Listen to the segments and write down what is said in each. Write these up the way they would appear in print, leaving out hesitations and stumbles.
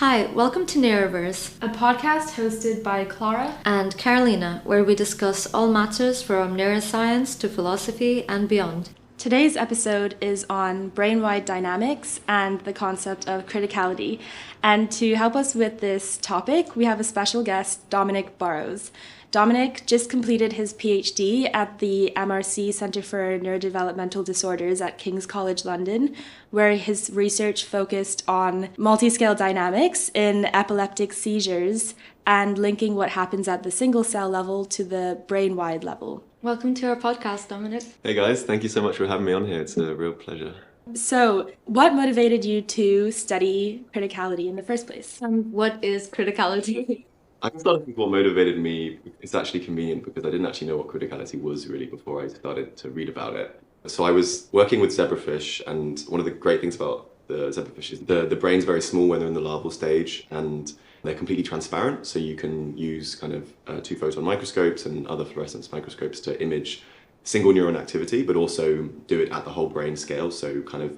Hi, welcome to Neuroverse a podcast hosted by Clara and Carolina, where we discuss all matters from neuroscience to philosophy and beyond. Today's episode is on brain-wide dynamics and the concept of criticality. And to help us with this topic, we have a special guest, Dominic Burrows. Dominic just completed his PhD at the MRC Centre for Neurodevelopmental Disorders at King's College London, where his research focused on multiscale dynamics in epileptic seizures and linking what happens at the single cell level to the brain-wide level. Welcome to our podcast, Dominic. Hey guys, thank you so much for having me on here. It's a real pleasure. So, what motivated you to study criticality in the first place? What is criticality? I can start with what motivated me. It's actually convenient because I didn't actually know what criticality was really before I started to read about it. So I was working with zebrafish, and one of the great things about the zebrafish is the brain's very small when they're in the larval stage, and they're completely transparent. So you can use kind of 2 photon microscopes and other fluorescence microscopes to image single neuron activity, but also do it at the whole brain scale. So kind of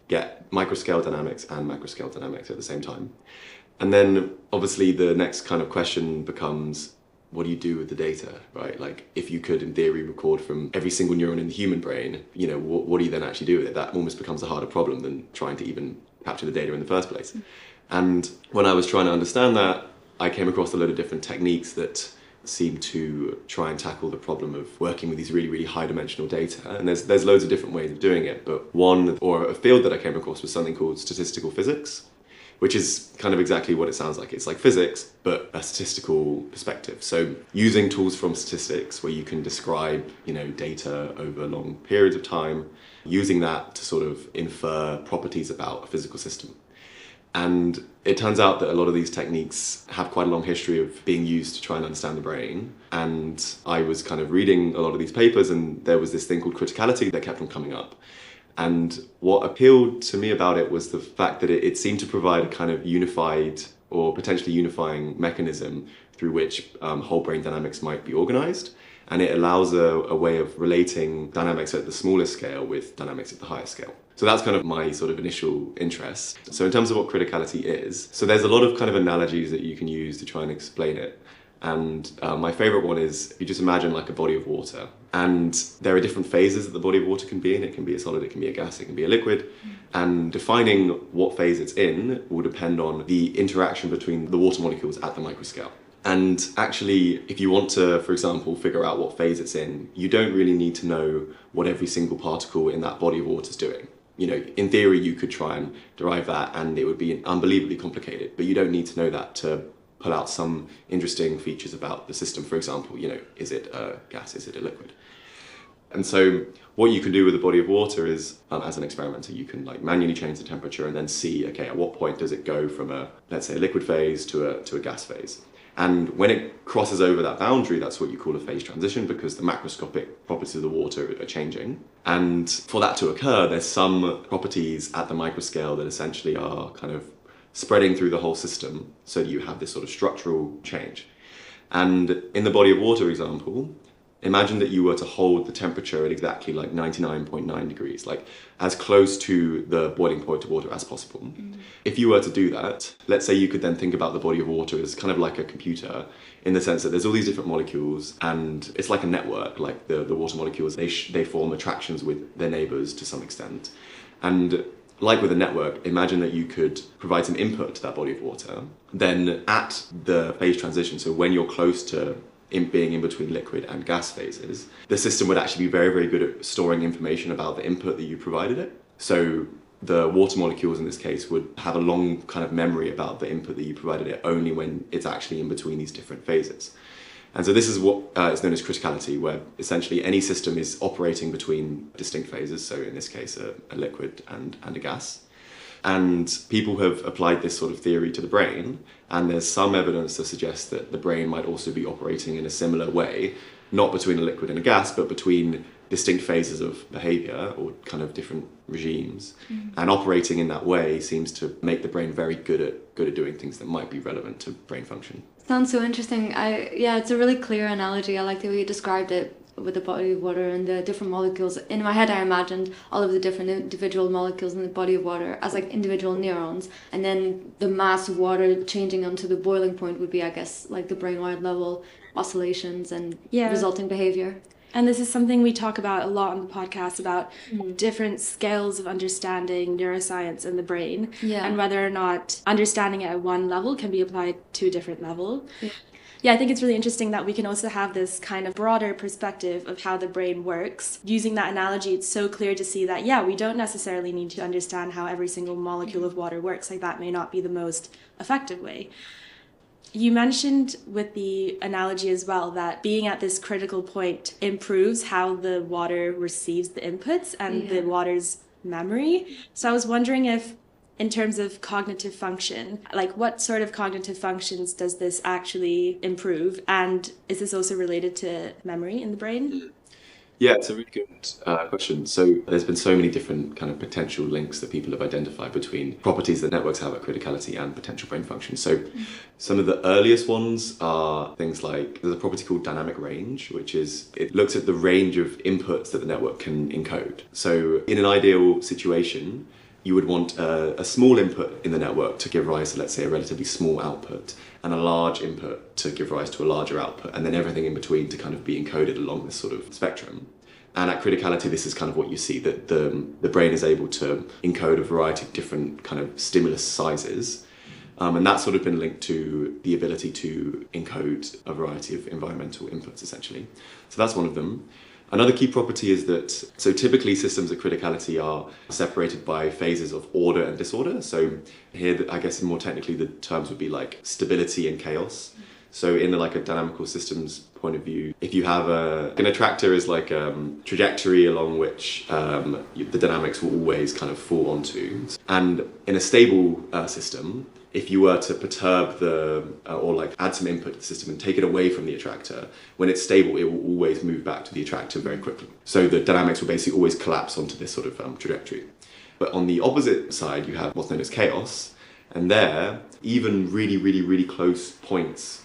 get microscale dynamics and macroscale dynamics at the same time. And then obviously the next kind of question becomes, what do you do with the data, right? Like if you could in theory record from every single neuron in the human brain, what do you then actually do with it? That almost becomes a harder problem than trying to even capture the data in the first place. And when I was trying to understand that, I came across a load of different techniques that seem to try and tackle the problem of working with these really, really high dimensional data. And there's loads of different ways of doing it, but a field that I came across was something called statistical physics, which is kind of exactly what it sounds like. It's like physics, but a statistical perspective. So using tools from statistics where you can describe, data over long periods of time, using that to sort of infer properties about a physical system. And it turns out that a lot of these techniques have quite a long history of being used to try and understand the brain. And I was kind of reading a lot of these papers, and there was this thing called criticality that kept on coming up. And what appealed to me about it was the fact that it seemed to provide a kind of unified or potentially unifying mechanism through which whole brain dynamics might be organized. And it allows a way of relating dynamics at the smallest scale with dynamics at the highest scale. So that's kind of my sort of initial interest. So in terms of what criticality is, so there's a lot of kind of analogies that you can use to try and explain it. And my favorite one is, if you just imagine like a body of water, and there are different phases that the body of water can be in. It can be a solid, it can be a gas, it can be a liquid. And defining what phase it's in will depend on the interaction between the water molecules at the microscale. And actually, if you want to, for example, figure out what phase it's in, you don't really need to know what every single particle in that body of water is doing. In theory, you could try and derive that, and it would be unbelievably complicated, but you don't need to know that to pull out some interesting features about the system. For example, is it a gas, is it a liquid? And so what you can do with a body of water is, as an experimenter, you can like manually change the temperature and then see, okay, at what point does it go from let's say a liquid phase to a gas phase? And when it crosses over that boundary, that's what you call a phase transition, because the macroscopic properties of the water are changing. And for that to occur, there's some properties at the microscale that essentially are kind of spreading through the whole system, so that you have this sort of structural change. And in the body of water example, imagine that you were to hold the temperature at exactly like 99.9 degrees, like as close to the boiling point of water as possible. If you were to do that, let's say you could then think about the body of water as kind of like a computer, in the sense that there's all these different molecules, and it's like a network, like the water molecules, they form attractions with their neighbors to some extent. And like with a network, imagine that you could provide some input to that body of water. Then at the phase transition, so when you're close to being in between liquid and gas phases, the system would actually be very, very good at storing information about the input that you provided it. So the water molecules in this case would have a long kind of memory about the input that you provided it only when it's actually in between these different phases. And so this is what is known as criticality, where essentially any system is operating between distinct phases, so in this case a liquid and a gas. And people have applied this sort of theory to the brain, and there's some evidence to suggest that the brain might also be operating in a similar way, not between a liquid and a gas, but between distinct phases of behavior or kind of different regimes. And operating in that way seems to make the brain very good at doing things that might be relevant to brain function. Sounds so interesting. It's a really clear analogy. I like the way you described it. with the body of water and the different molecules. In my head, I imagined all of the different individual molecules in the body of water as like individual neurons, and then the mass of water changing onto the boiling point would be, I guess, like the brain-wide level oscillations and resulting behavior. And this is something we talk about a lot on the podcast, about different scales of understanding neuroscience in the brain, and whether or not understanding it at one level can be applied to a different level. Yeah, I think it's really interesting that we can also have this kind of broader perspective of how the brain works. Using that analogy, it's so clear to see that, we don't necessarily need to understand how every single molecule of water works. Like, that may not be the most effective way. You mentioned with the analogy as well that being at this critical point improves how the water receives the inputs and the water's memory. So I was wondering if, in terms of cognitive function, like what sort of cognitive functions does this actually improve? And is this also related to memory in the brain? Yeah, it's a really good question. So there's been so many different kind of potential links that people have identified between properties that networks have at criticality and potential brain function. So some of the earliest ones are things like, there's a property called dynamic range, which is, it looks at the range of inputs that the network can encode. So in an ideal situation, you would want a small input in the network to give rise to, let's say, a relatively small output, and a large input to give rise to a larger output, and then everything in between to kind of be encoded along this sort of spectrum. And at criticality, this is kind of what you see, that the brain is able to encode a variety of different kind of stimulus sizes. And that's sort of been linked to the ability to encode a variety of environmental inputs, essentially. So that's one of them. Another key property is that, so typically systems at criticality are separated by phases of order and disorder. So here, I guess more technically, the terms would be like stability and chaos. So in like a dynamical systems point of view, if you have an attractor is like a trajectory along which the dynamics will always kind of fall onto. And in a stable system, if you were to perturb or like add some input to the system and take it away from the attractor, when it's stable, it will always move back to the attractor very quickly. So the dynamics will basically always collapse onto this sort of trajectory. But on the opposite side, you have what's known as chaos. And there, even really, really, really close points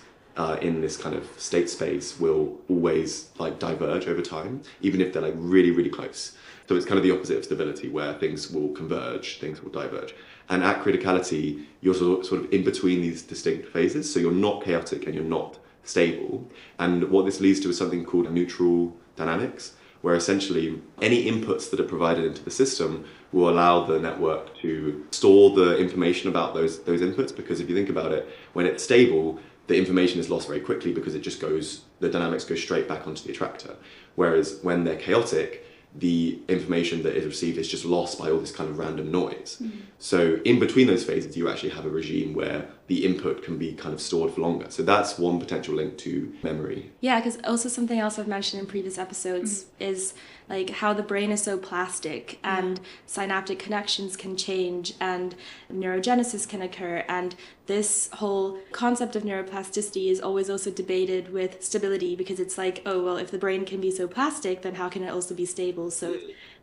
in this kind of state space will always like diverge over time, even if they're like really, really close. So it's kind of the opposite of stability, where things will converge, things will diverge. And at criticality, you're sort of in between these distinct phases. So you're not chaotic and you're not stable. And what this leads to is something called neutral dynamics, where essentially any inputs that are provided into the system will allow the network to store the information about those inputs. Because if you think about it, when it's stable, the information is lost very quickly because the dynamics go straight back onto the attractor. Whereas when they're chaotic, the information that is received is just lost by all this kind of random noise. So in between those phases, you actually have a regime where the input can be kind of stored for longer. So that's one potential link to memory. Yeah, because also something else I've mentioned in previous episodes is like how the brain is so plastic and synaptic connections can change and neurogenesis can occur. And this whole concept of neuroplasticity is always also debated with stability, because it's like, oh, well, if the brain can be so plastic, then how can it also be stable? So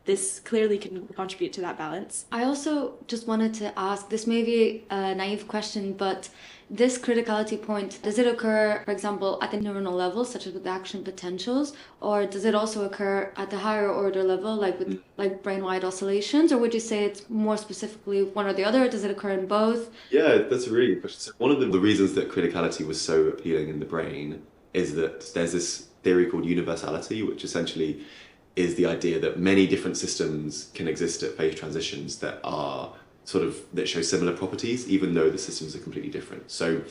this clearly can contribute to that balance. I also just wanted to ask, this may be a naive question, but this criticality point, does it occur, for example, at the neuronal level, such as with the action potentials, or does it also occur at the higher order level, like with like brain-wide oscillations, or would you say it's more specifically one or the other? Does it occur in both? Yeah, that's a really good question. So one of the reasons that criticality was so appealing in the brain is that there's this theory called universality, which essentially is the idea that many different systems can exist at phase transitions that show similar properties, even though the systems are completely different. So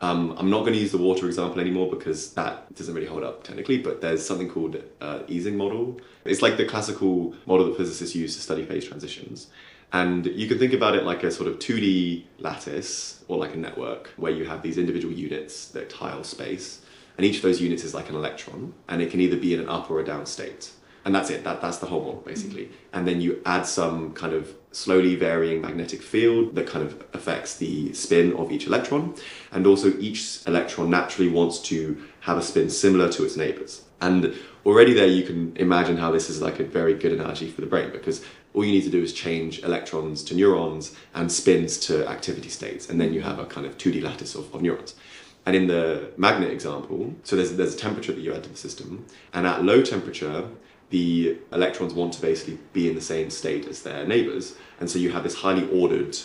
I'm not going to use the water example anymore because that doesn't really hold up technically, but there's something called Ising model. It's like the classical model that physicists use to study phase transitions. And you can think about it like a sort of 2D lattice or like a network where you have these individual units that tile space. And each of those units is like an electron, and it can either be in an up or a down state. And that's it, that's the whole model basically. And then you add some kind of slowly varying magnetic field that kind of affects the spin of each electron. And also each electron naturally wants to have a spin similar to its neighbors. And already there you can imagine how this is like a very good analogy for the brain, because all you need to do is change electrons to neurons and spins to activity states. And then you have a kind of 2D lattice of neurons. And in the magnet example, so there's a temperature that you add to the system, and at low temperature, the electrons want to basically be in the same state as their neighbors, and so you have this highly ordered,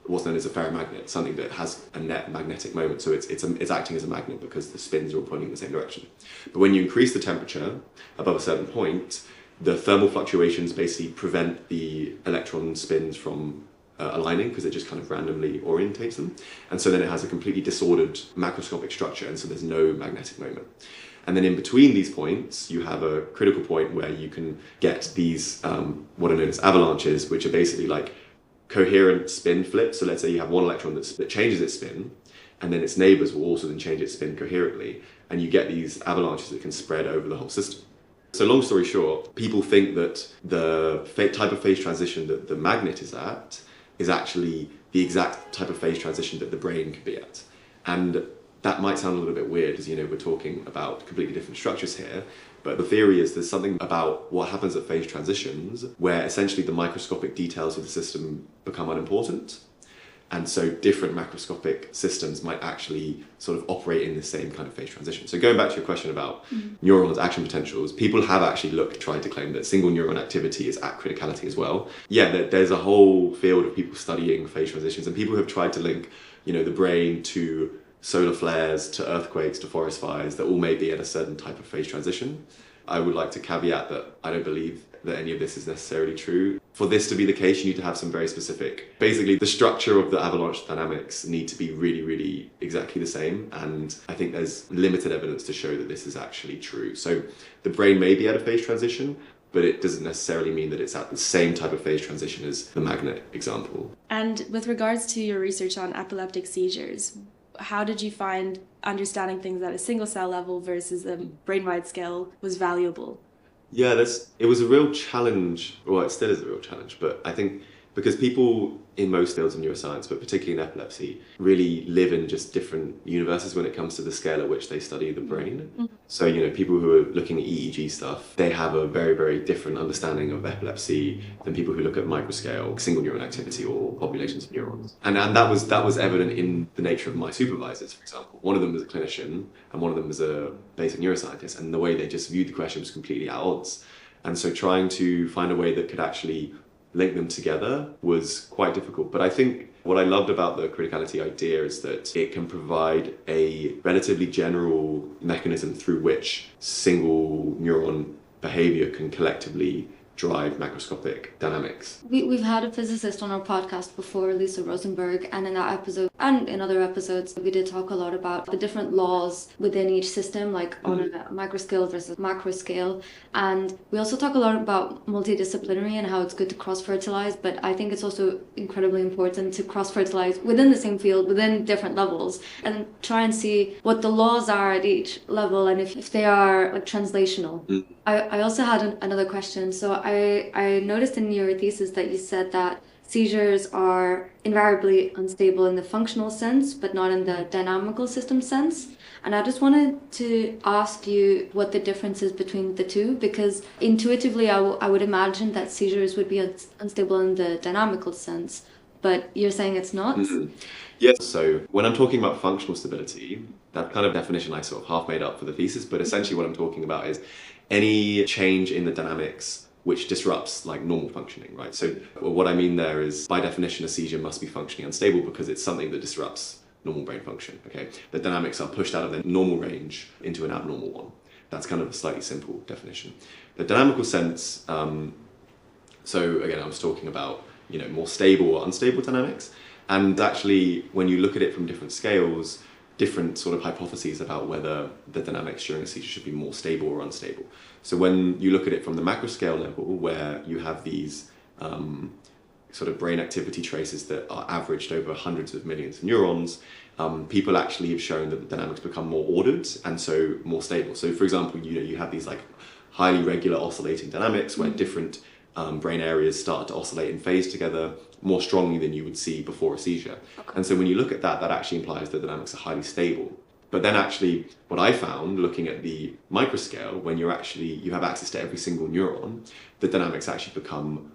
what's known as a ferromagnet, something that has a net magnetic moment, so it's acting as a magnet because the spins are all pointing in the same direction. But when you increase the temperature above a certain point, the thermal fluctuations basically prevent the electron spins from aligning, because it just kind of randomly orientates them. And so then it has a completely disordered macroscopic structure, and so there's no magnetic moment. And then in between these points, you have a critical point where you can get these, what are known as avalanches, which are basically like coherent spin flips. So let's say you have one electron that changes its spin, and then its neighbors will also then change its spin coherently, and you get these avalanches that can spread over the whole system. So long story short, people think that the type of phase transition that the magnet is at is actually the exact type of phase transition that the brain can be at. And that might sound a little bit weird, as we're talking about completely different structures here, but the theory is there's something about what happens at phase transitions where essentially the microscopic details of the system become unimportant. And so different macroscopic systems might actually sort of operate in the same kind of phase transition. So going back to your question about neurons' action potentials, people have actually tried to claim that single neuron activity is at criticality as well. Yeah, there's a whole field of people studying phase transitions, and people have tried to link, the brain to solar flares, to earthquakes, to forest fires, that all may be at a certain type of phase transition. I would like to caveat that I don't believe that any of this is necessarily true. For this to be the case, you need to have some very specific, basically the structure of the avalanche dynamics need to be really, really exactly the same. And I think there's limited evidence to show that this is actually true. So the brain may be at a phase transition, but it doesn't necessarily mean that it's at the same type of phase transition as the magnet example. And with regards to your research on epileptic seizures, how did you find understanding things at a single cell level versus a brain-wide scale was valuable? Yeah, it was a real challenge. Well, it still is a real challenge, but I think because people in most fields of neuroscience, but particularly in epilepsy, really live in just different universes when it comes to the scale at which they study the brain. Mm-hmm. So, people who are looking at EEG stuff, they have a very, very different understanding of epilepsy than people who look at microscale single neuron activity or populations of neurons. And that was evident in the nature of my supervisors, for example. One of them was a clinician and one of them was a basic neuroscientist, and the way they just viewed the question was completely at odds. And so trying to find a way that could actually link them together was quite difficult. But I think what I loved about the criticality idea is that it can provide a relatively general mechanism through which single neuron behavior can collectively drive macroscopic dynamics. We've had a physicist on our podcast before, Lisa Rosenberg, and in that episode and in other episodes we did talk a lot about the different laws within each system, like on a micro scale versus macro scale. And we also talk a lot about multidisciplinary and how it's good to cross-fertilize, but I think it's also incredibly important to cross-fertilize within the same field, within different levels, and try and see what the laws are at each level and if they are like translational. I also had another question. So I noticed in your thesis that you said that seizures are invariably unstable in the functional sense, but not in the dynamical system sense. And I just wanted to ask you what the difference is between the two, because intuitively I would imagine that seizures would be unstable in the dynamical sense, but you're saying it's not? Mm-hmm. Yes, so when I'm talking about functional stability, that kind of definition I sort of half made up for the thesis, but essentially what I'm talking about is any change in the dynamics which disrupts like normal functioning, right? So what I mean there is, by definition, a seizure must be functionally unstable because it's something that disrupts normal brain function, okay? The dynamics are pushed out of their normal range into an abnormal one. That's kind of a slightly simple definition. The dynamical sense, so again, I was talking about, more stable or unstable dynamics. And actually, when you look at it from different scales, different sort of hypotheses about whether the dynamics during a seizure should be more stable or unstable. So when you look at it from the macro scale level, where you have these sort of brain activity traces that are averaged over hundreds of millions of neurons, people actually have shown that the dynamics become more ordered and so more stable. So for example, you have these like highly regular oscillating dynamics where different brain areas start to oscillate in phase together more strongly than you would see before a seizure. Okay. And so when you look at that, that actually implies that the dynamics are highly stable. But then actually what I found looking at the microscale, when you have access to every single neuron, the dynamics actually become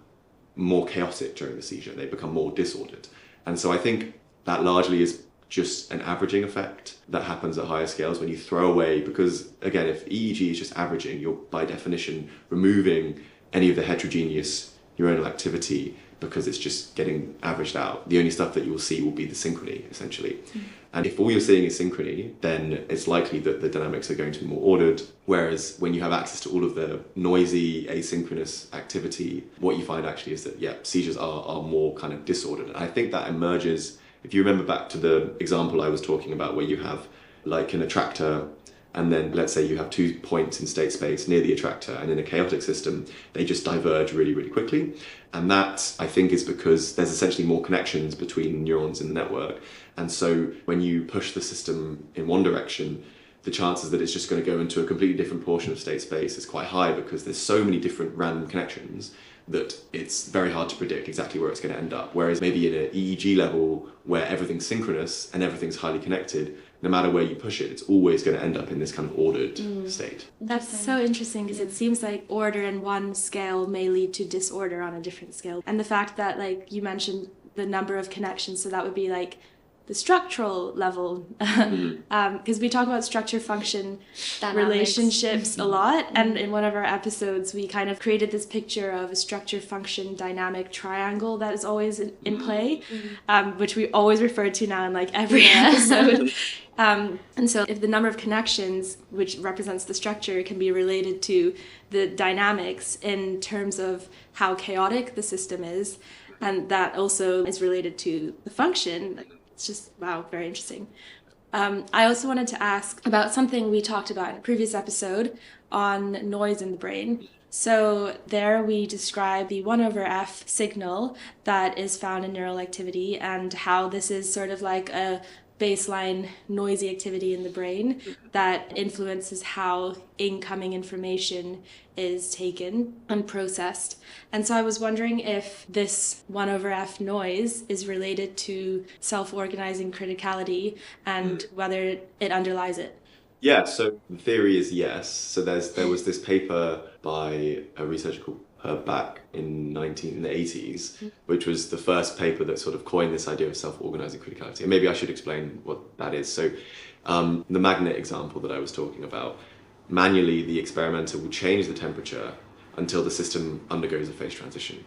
more chaotic during the seizure. They become more disordered. And so I think that largely is just an averaging effect that happens at higher scales when you throw away, because again, if EEG is just averaging, you're by definition removing any of the heterogeneous neuronal activity because it's just getting averaged out. The only stuff that you will see will be the synchrony, essentially. And if all you're seeing is synchrony, then it's likely that the dynamics are going to be more ordered. Whereas when you have access to all of the noisy, asynchronous activity, what you find actually is that, seizures are more kind of disordered. And I think that emerges, if you remember back to the example I was talking about, where you have like an attractor, and then let's say you have 2 points in state space near the attractor, and in a chaotic system, they just diverge really, really quickly. And that, I think, is because there's essentially more connections between neurons in the network. And so when you push the system in one direction, the chances that it's just going to go into a completely different portion of state space is quite high, because there's so many different random connections that it's very hard to predict exactly where it's going to end up. Whereas maybe in an EEG level where everything's synchronous and everything's highly connected, no matter where you push it, it's always going to end up in this kind of ordered state. That's so interesting, because it seems like order in one scale may lead to disorder on a different scale. And the fact that, like, you mentioned the number of connections, so that would be like the structural level, because we talk about structure function relationships a lot, and in one of our episodes we kind of created this picture of a structure function dynamic triangle that is always in play, which we always refer to now in like every episode. And so if the number of connections, which represents the structure, can be related to the dynamics in terms of how chaotic the system is, and that also is related to the function, it's just, wow, very interesting. I also wanted to ask about something we talked about in a previous episode on noise in the brain. So there we describe the 1/f signal that is found in neural activity, and how this is sort of like a baseline noisy activity in the brain that influences how incoming information is taken and processed. And so I was wondering if this 1/f noise is related to self-organizing criticality, and whether it underlies it. Yeah, so the theory is yes. So there was this paper by a researcher called back in the 80s, which was the first paper that sort of coined this idea of self-organizing criticality. And maybe I should explain what that is. So the magnet example that I was talking about, manually the experimenter will change the temperature until the system undergoes a phase transition.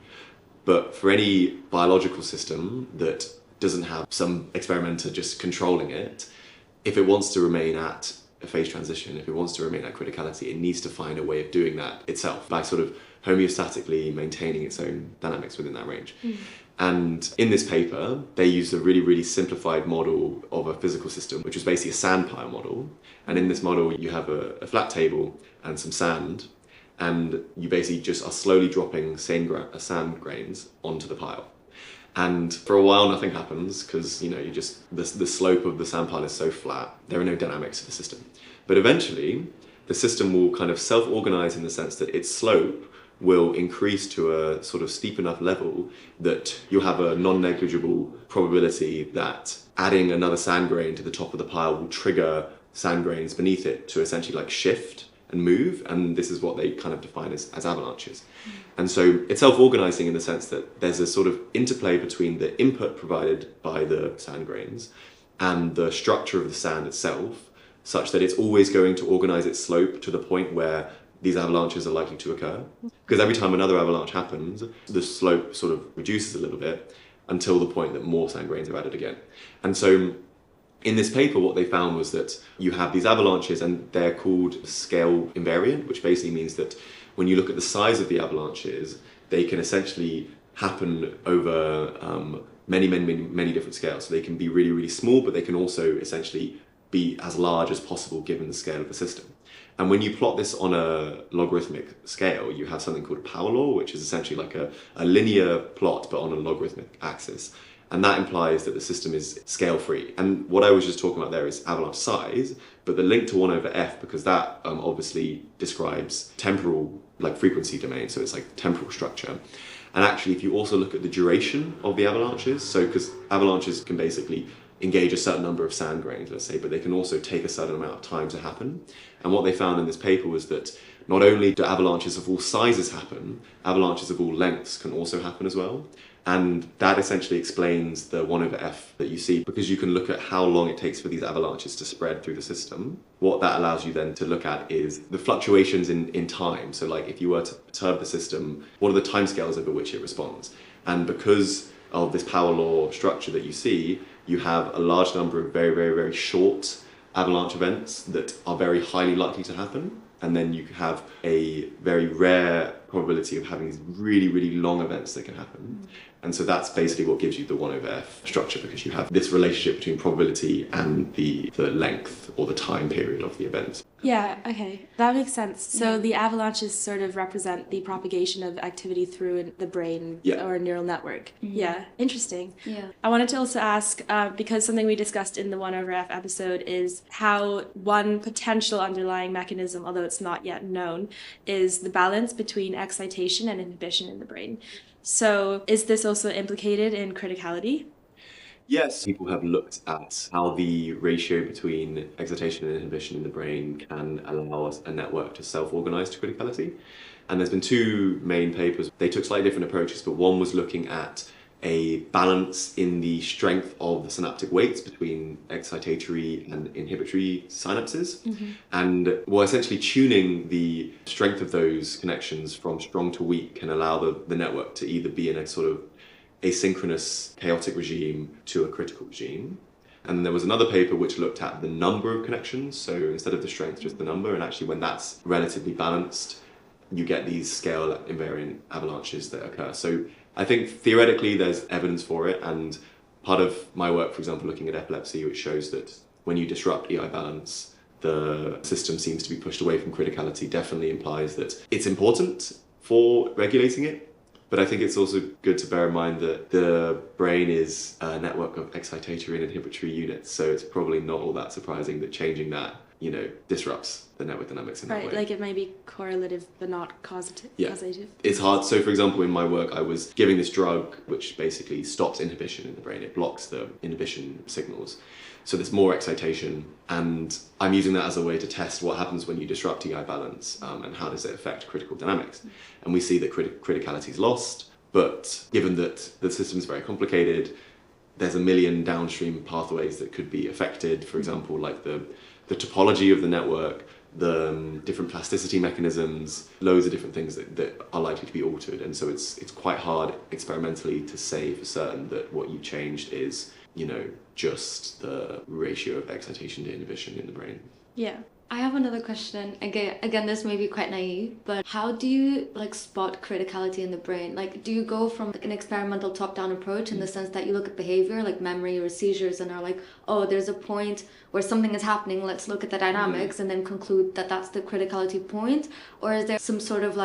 But for any biological system that doesn't have some experimenter just controlling it, if it wants to remain at a phase transition, if it wants to remain at criticality, it needs to find a way of doing that itself by sort of homeostatically maintaining its own dynamics within that range. And in this paper, they used a really, really simplified model of a physical system, which was basically a sandpile model. And in this model, you have a flat table and some sand, and you basically just are slowly dropping sand grains onto the pile. And for a while, nothing happens, because the slope of the sandpile is so flat, there are no dynamics to the system. But eventually, the system will kind of self-organize in the sense that its slope will increase to a sort of steep enough level that you'll have a non-negligible probability that adding another sand grain to the top of the pile will trigger sand grains beneath it to essentially like shift and move, and this is what they kind of define as avalanches. And so it's self-organizing in the sense that there's a sort of interplay between the input provided by the sand grains and the structure of the sand itself, such that it's always going to organize its slope to the point where these avalanches are likely to occur. Because every time another avalanche happens, the slope sort of reduces a little bit until the point that more sand grains are added again. And so in this paper, what they found was that you have these avalanches, and they're called scale invariant, which basically means that when you look at the size of the avalanches, they can essentially happen over many different scales. So they can be really, really small, but they can also essentially be as large as possible given the scale of the system. And when you plot this on a logarithmic scale, you have something called a power law, which is essentially like a linear plot, but on a logarithmic axis. And that implies that the system is scale-free. And what I was just talking about there is avalanche size, but the link to 1/f, because that obviously describes temporal, like frequency domain, so it's like temporal structure. And actually, if you also look at the duration of the avalanches, so because avalanches can basically engage a certain number of sand grains, let's say, but they can also take a certain amount of time to happen. And what they found in this paper was that not only do avalanches of all sizes happen, avalanches of all lengths can also happen as well. And that essentially explains the 1 over f that you see, because you can look at how long it takes for these avalanches to spread through the system. What that allows you then to look at is the fluctuations in time. So like if you were to perturb the system, what are the timescales over which it responds? And because of this power law structure that you see, you have a large number of very, very, very short avalanche events that are very highly likely to happen. And then you have a very rare probability of having these really, really long events that can happen. And so that's basically what gives you the 1 over f structure, because you have this relationship between probability and the length or the time period of the event. Yeah, okay, that makes sense. So the avalanches sort of represent the propagation of activity through the brain or a neural network. Yeah, interesting. Yeah. I wanted to also ask, because something we discussed in the 1 over f episode is how one potential underlying mechanism, although it's not yet known, is the balance between excitation and inhibition in the brain. So is this also implicated in criticality? Yes, people have looked at how the ratio between excitation and inhibition in the brain can allow us a network to self-organize to criticality. And there's been 2 main papers. They took slightly different approaches, but one was looking at a balance in the strength of the synaptic weights between excitatory and inhibitory synapses. And well, essentially tuning the strength of those connections from strong to weak can allow the network to either be in a sort of asynchronous chaotic regime to a critical regime. And there was another paper which looked at the number of connections, so instead of the strength, just the number, and actually when that's relatively balanced, you get these scale invariant avalanches that occur. So I think theoretically there's evidence for it, and part of my work, for example, looking at epilepsy, which shows that when you disrupt EI balance, the system seems to be pushed away from criticality, definitely implies that it's important for regulating it. But I think it's also good to bear in mind that the brain is a network of excitatory and inhibitory units, so it's probably not all that surprising that changing that, disrupts the network dynamics in that way. Right, like it may be correlative but not causative. It's hard. So for example, in my work, I was giving this drug which basically stops inhibition in the brain. It blocks the inhibition signals. So there's more excitation, and I'm using that as a way to test what happens when you disrupt EI balance and how does it affect critical dynamics. And we see that criticality is lost, but given that the system is very complicated, there's a million downstream pathways that could be affected. For example, like the topology of the network, the different plasticity mechanisms, loads of different things that are likely to be altered. And so it's quite hard experimentally to say for certain that what you changed is, just the ratio of excitation to inhibition in the brain. Yeah. I have another question. Again, this may be quite naive, but how do you spot criticality in the brain? Do you go from an experimental top-down approach in the sense that you look at behavior, like memory or seizures, and are like, oh, there's a point where something is happening, let's look at the dynamics and then conclude that that's the criticality point? Or is there some sort of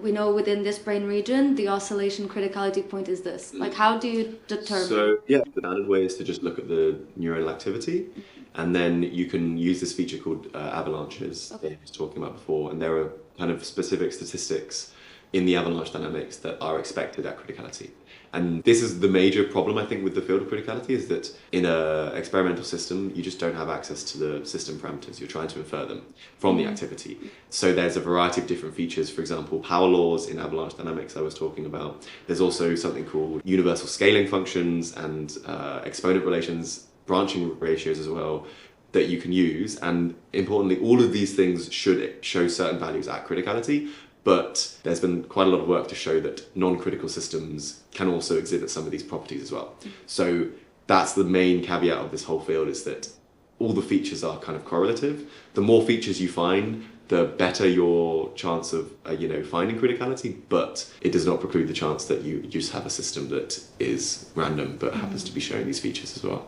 we know within this brain region, the oscillation criticality point is this? How do you determine? So, the standard way is to just look at the neuronal activity. And then you can use this feature called avalanches that I was talking about before. And there are kind of specific statistics in the avalanche dynamics that are expected at criticality. And this is the major problem, I think, with the field of criticality, is that in an experimental system, you just don't have access to the system parameters. You're trying to infer them from the activity. So there's a variety of different features. For example, power laws in avalanche dynamics I was talking about. There's also something called universal scaling functions and exponent relations, branching ratios as well, that you can use. And importantly, all of these things should show certain values at criticality, but there's been quite a lot of work to show that non-critical systems can also exhibit some of these properties as well. So that's the main caveat of this whole field, is that all the features are kind of correlative. The more features you find, the better your chance of finding criticality, but it does not preclude the chance that you just have a system that is random but happens to be showing these features as well.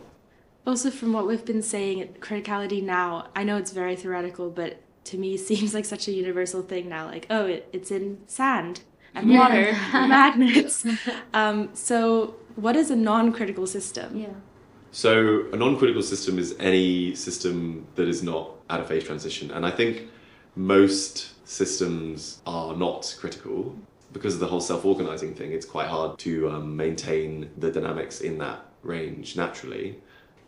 Also, from what we've been saying, criticality now, I know it's very theoretical, but to me seems like such a universal thing now. It's in sand and water, magnets. So what is a non-critical system? Yeah. So a non-critical system is any system that is not at a phase transition. And I think most systems are not critical. Because of the whole self-organizing thing, it's quite hard to maintain the dynamics in that range naturally.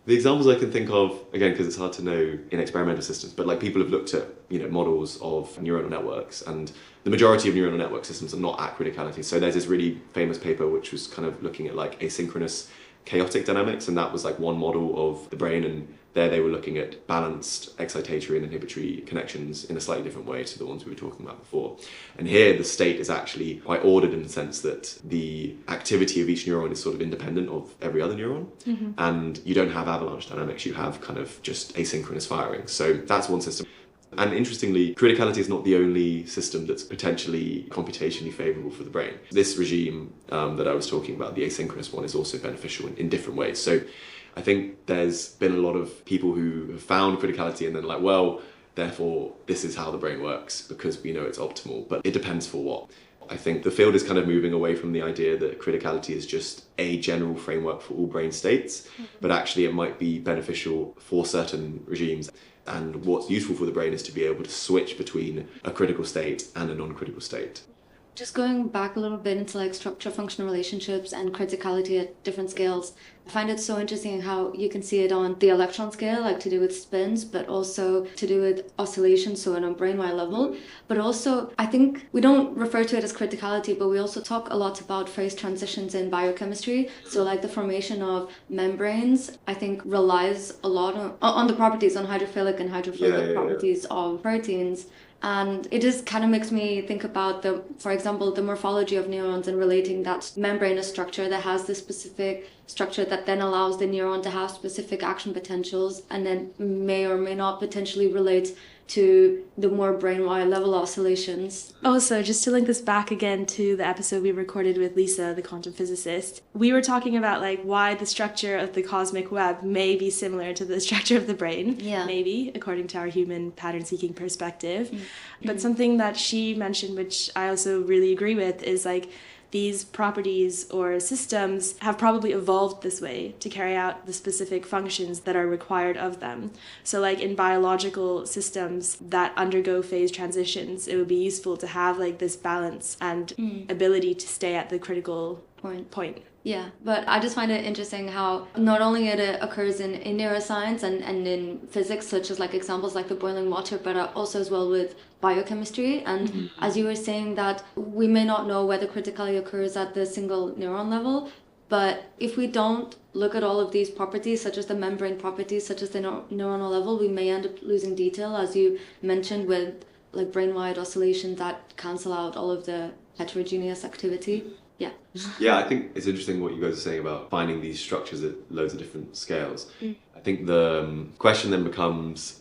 The examples I can think of, again, because it's hard to know in experimental systems, but like people have looked at, models of neuronal networks, and the majority of neuronal network systems are not at criticality. So there's this really famous paper which was kind of looking at like asynchronous chaotic dynamics, and that was like one model of the brain, and there they were looking at balanced excitatory and inhibitory connections in a slightly different way to the ones we were talking about before. And here the state is actually quite ordered in the sense that the activity of each neuron is sort of independent of every other neuron, and you don't have avalanche dynamics, you have kind of just asynchronous firing. So that's one system. And interestingly, criticality is not the only system that's potentially computationally favourable for the brain. This regime that I was talking about, the asynchronous one, is also beneficial in different ways. So I think there's been a lot of people who have found criticality and then like, well, therefore this is how the brain works because we know it's optimal, but it depends for what. I think the field is kind of moving away from the idea that criticality is just a general framework for all brain states, but actually it might be beneficial for certain regimes. And what's useful for the brain is to be able to switch between a critical state and a non-critical state. Just going back a little bit into like structure-function relationships and criticality at different scales, I find it so interesting how you can see it on the electron scale, like to do with spins, but also to do with oscillations, so on a brain-wide level. But also, I think we don't refer to it as criticality, but we also talk a lot about phase transitions in biochemistry. So like the formation of membranes, I think relies a lot on the properties, on hydrophilic and hydrophilic properties of proteins. And it just kind of makes me think about for example, the morphology of neurons and relating that membranous structure that has this specific structure that then allows the neuron to have specific action potentials and then may or may not potentially relate to the more brain-wide level oscillations. Also, just to link this back again to the episode we recorded with Lisa, the quantum physicist, we were talking about like why the structure of the cosmic web may be similar to the structure of the brain, maybe, according to our human pattern-seeking perspective. But something that she mentioned, which I also really agree with, is like these properties or systems have probably evolved this way to carry out the specific functions that are required of them. So like in biological systems that undergo phase transitions, it would be useful to have like this balance and ability to stay at the critical point. Yeah, but I just find it interesting how not only it occurs in neuroscience and in physics, such as like examples like the boiling water, but also as well with biochemistry. And as you were saying that we may not know whether criticality occurs at the single neuron level, but if we don't look at all of these properties, such as the membrane properties, such as the neuronal level, we may end up losing detail, as you mentioned, with like brain-wide oscillations that cancel out all of the heterogeneous activity. Yeah, I think it's interesting what you guys are saying about finding these structures at loads of different scales. I think the question then becomes,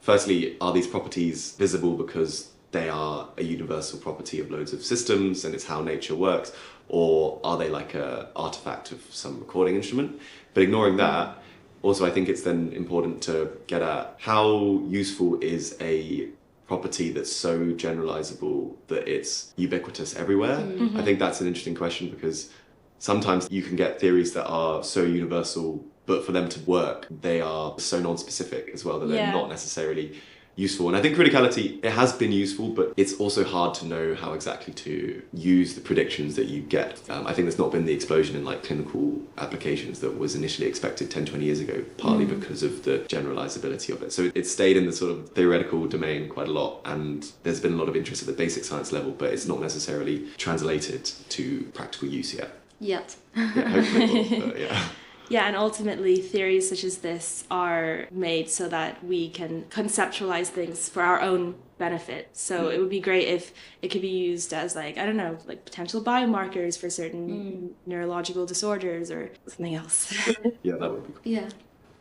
firstly, are these properties visible because they are a universal property of loads of systems and it's how nature works, or are they like an artifact of some recording instrument? But ignoring that, also I think it's then important to get at how useful is a property that's so generalizable that it's ubiquitous everywhere. I think that's an interesting question because sometimes you can get theories that are so universal, but for them to work, they are so non-specific as well that they're not necessarily useful. And I think criticality, it has been useful, but it's also hard to know how exactly to use the predictions that you get. I think there's not been the explosion in like clinical applications that was initially expected 10, 20 years ago, partly because of the generalizability of it. So it stayed in the sort of theoretical domain quite a lot, and there's been a lot of interest at the basic science level, but it's not necessarily translated to practical use yet. Yeah, hopefully it will, but yeah. Yeah, and ultimately theories such as this are made so that we can conceptualize things for our own benefit. So it would be great if it could be used as like potential biomarkers for certain neurological disorders or something else. Yeah, that would be cool. Yeah.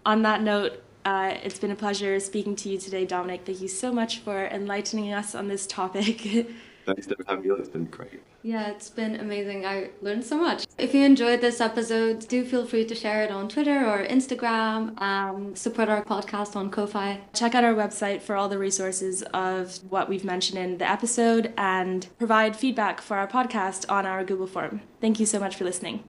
On that note, it's been a pleasure speaking to you today, Dominic. Thank you so much for enlightening us on this topic. Thanks for having me on. It's been great. Yeah, it's been amazing. I learned so much. If you enjoyed this episode, do feel free to share it on Twitter or Instagram. Support our podcast on Ko-Fi. Check out our website for all the resources of what we've mentioned in the episode and provide feedback for our podcast on our Google form. Thank you so much for listening.